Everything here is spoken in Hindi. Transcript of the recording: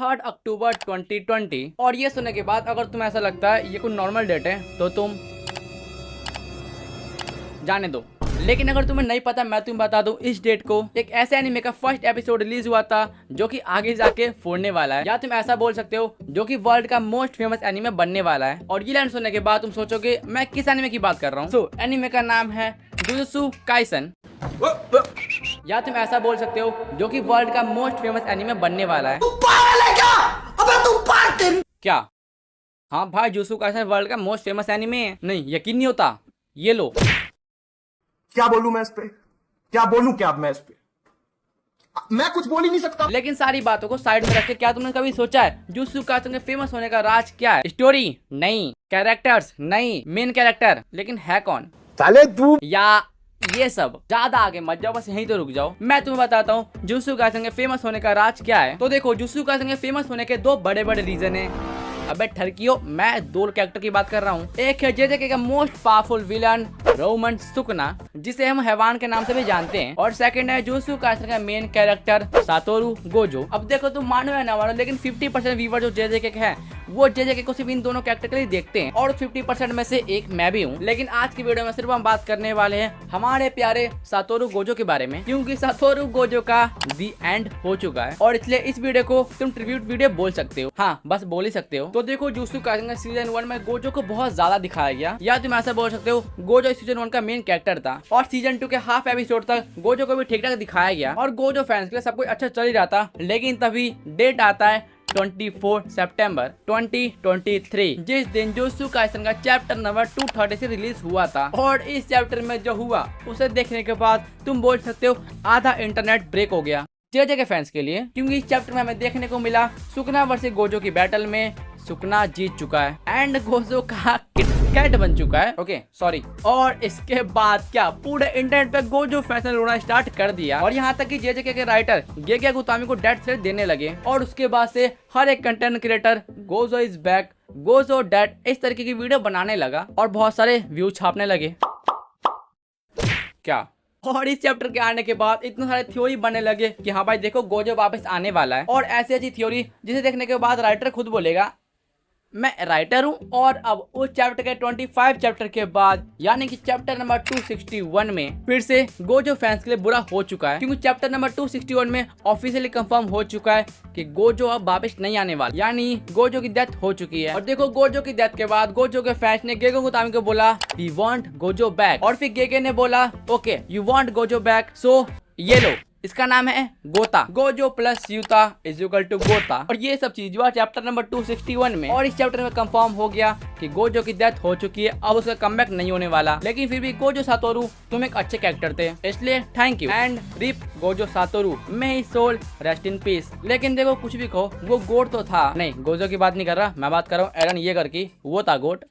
3 अक्टूबर 2020। और ये सुनने के बाद अगर तुम्हें ऐसा लगता है ये कोई नॉर्मल डेट है तो तुम जाने दो। लेकिन अगर तुम्हें नहीं पता मैं तुम्हें बता दूं, इस डेट को एक ऐसे एनिमे का फर्स्ट एपिसोड रिलीज हुआ था जो कि आगे जाके फोड़ने वाला है, या तुम ऐसा बोल सकते हो जो कि वर्ल्ड का मोस्ट फेमस एनिमे बनने वाला है। और ये लाइन सुनने के बाद तुम सोचोगे मैं किस एनिमे की बात कर रहा हूँ। सो एनिमे का नाम है जुजुत्सु काइसन, या तुम ऐसा बोल सकते हो जो कि वर्ल्ड का मोस्ट फेमस एनिमे बनने वाला है। क्या? हाँ भाई, जुजुत्सु काइसन वर्ल्ड का मोस्ट फेमस एनिमे है। नहीं यकीन नहीं होता? ये लो। क्या बोलूं मैं इस पे? क्या बोलूं क्या मैं इस पे? मैं कुछ बोल ही नहीं सकता। लेकिन सारी बातों को साइड में रख के क्या तुमने कभी सोचा है जुजुत्सु काइसन के फेमस होने का राज क्या है? स्टोरी नहीं, कैरेक्टर्स नहीं, मेन कैरेक्टर, लेकिन है कौन? साले तू या ये सब। ज्यादा आगे मत जाओ, बस यहीं तो रुक जाओ। मैं तुम्हें बताता हूँ जुजुत्सु काइसन के फेमस होने का राज क्या है। तो देखो, जुजुत्सु काइसन के फेमस होने के दो बड़े बड़े रीजन है। अबे ठरकियो, मैं दो कैरेक्टर की बात कर रहा हूँ। एक है जेजेके का मोस्ट पावरफुल विलन रोमन सुकना, जिसे हम हैवान के नाम से भी जानते हैं। और सेकंड है जुजुत्सु काइसन का मेन कैरेक्टर सातोरु गोजो। अब देखो तुम मानो या ना मानो, लेकिन 50% व्यूवर जो जेजेके के हैं वो जेजेके को सिर्फ इन दोनों कैरेक्टर के लिए देखते हैं, और 50% में से एक मैं भी हूँ। लेकिन आज की वीडियो में सिर्फ हम बात करने वाले हैं हमारे प्यारे सातोरु गोजो के बारे में, क्योंकि सातोरु गोजो का दी एंड हो चुका है, और इसलिए इस वीडियो को तुम ट्रिब्यूट वीडियो बोल सकते हो। हाँ, बस बोल ही सकते हो। तो देखो, जुजुत्सु काइसन का सीजन 1 में गोजो को बहुत ज्यादा दिखाया गया, या तुम ऐसा बोल सकते हो गोजो सीजन 1 का मेन कैरेक्टर था। और सीजन 2 के हाफ एपिसोड तक गोजो को भी ठीक ठाक दिखाया गया, और गोजो फैंस के लिए सब कुछ अच्छा चल ही रहा था। लेकिन तभी डेट आता है 24 सितंबर 2023, जिस दिन जुजुत्सु काइसन का चैप्टर नंबर 230 से रिलीज हुआ था। और इस चैप्टर में जो हुआ उसे देखने के बाद तुम बोल सकते हो आधा इंटरनेट ब्रेक हो गया जेजे के फैंस के लिए, क्योंकि इस चैप्टर में हमें देखने को मिला सुकना वर्सेस गोजो की बैटल में सुकना जीत चुका है एंड गोजो का किटकैट बन चुका है। Okay sorry. और इसके बाद क्या पूरे इंटरनेट पे गोजो फैंस ने रोना स्टार्ट कर दिया, और यहाँ तक कि जेजेके के राइटर गेगे गुतामी को डेथ थ्रेट देने लगे। और उसके बाद से हर एक content creator Gojo is back, Gojo dead, इस तरीके की वीडियो बनाने लगा और बहुत सारे व्यू छापने लगे। क्या? और इस चैप्टर के आने के बाद इतने सारे थ्योरी बनने लगे कि हाँ भाई देखो गोजो वापस आने वाला है। और ऐसी ऐसी थ्योरी जिसे देखने के बाद राइटर खुद बोलेगा मैं राइटर हूँ। और अब उस चैप्टर के 25 चैप्टर के बाद, यानी कि चैप्टर नंबर 261 में फिर से गोजो फैंस के लिए बुरा हो चुका है, क्योंकि चैप्टर नंबर 261 में ऑफिशियली कंफर्म हो चुका है कि गोजो अब वापस नहीं आने वाला, यानी गोजो की डेथ हो चुकी है। और देखो, गोजो की डेथ के बाद गोजो के फैंस ने गेगे गुतामी को बोला वी वांट गोजो बैक, और फिर गेगे ने बोला okay you want Gojo back, so ये लो, इसका नाम है Gota, Gojo plus Yuta is equal to Gota. और ये सब चीज हुआ चैप्टर नंबर 261 में। और इस चैप्टर में कंफर्म हो गया कि गोजो की डेथ हो चुकी है, अब उसका कमबैक नहीं होने वाला। लेकिन फिर भी गोजो सातोरु तुम एक अच्छे कैरेक्टर थे, इसलिए thank you and RIP Gojo Satoru, may he soul rest in peace. लेकिन देखो, कुछ भी कहो वो गोट तो था। नहीं, गोजो की बात नहीं कर रहा, मैं बात कर रहा हूँ एरन येगर की, वो था गोट।